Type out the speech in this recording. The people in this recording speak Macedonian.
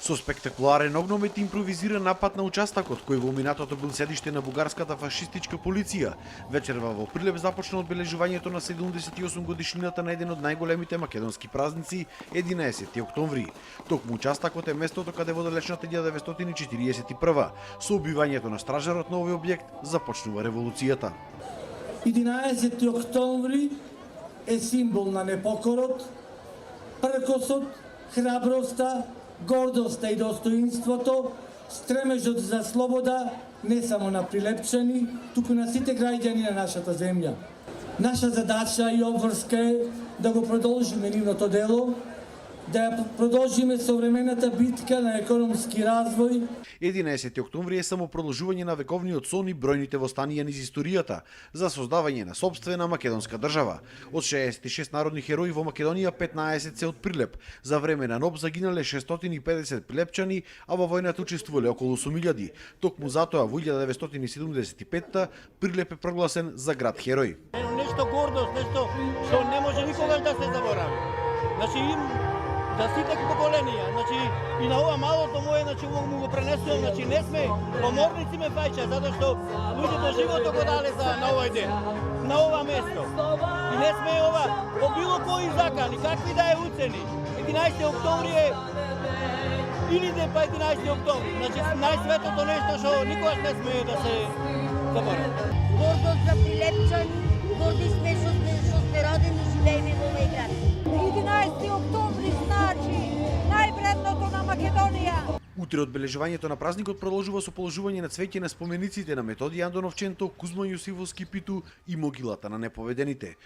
Со спектакуларен огномет импровизиран напад на участакот, кој во минатото бил седиште на бугарската фашистичка полиција, вечерва во Прилеп започна одбележувањето на 78 годишнината на еден од најголемите македонски празници, 11 октомври. Токму участакот е местото каде во далечната 1941 со убивањето на стражарот на овој објект започнува револуцијата. 11 октомври е символ на непокорот, пркосот, храброста, гордоста и достоинството, стремежот за слобода не само на прилепчани, туку на сите граѓани на нашата земја. Наша задача и обврска е да го продолжиме нивното дело, да ја продолжиме современата битка на економски развој. 11 октомври е само продолжување на вековниот сон и бројните востанија низ историјата за создавање на сопствена македонска држава. Од 66 народни херои во Македонија 15 се од Прилеп. За време на НОБ загинале 650 прилепчани, а во војната учествувале околу 8.000. Токму затоа во 1975 Прилеп е прогласен за град херој. Нешто гордост, нешто што не може никогаш да се заборави. Значи за сите поколенија, значи и на ова малото мое, значи му го пренесувам, значи не сме поморници ме фајча, затоа што луѓето живото го дале на овој ден, на ова место. И не сме ова по било кои закани, какви да е уцени. 11 октомври е или ден па 11 октомври, значи најсветото нешто што никогаш не сме да се заборави. Гордост за прилепчани, горди сме што сме родени и живееме во овој град. 11 октомври значи највредното на Македонија. Утре одбележувањето на празникот продолжува со положување на цвеќе на спомениците на Методи Андонов Ченто, Кузман Јосифовски Питу и могилата на неповедените.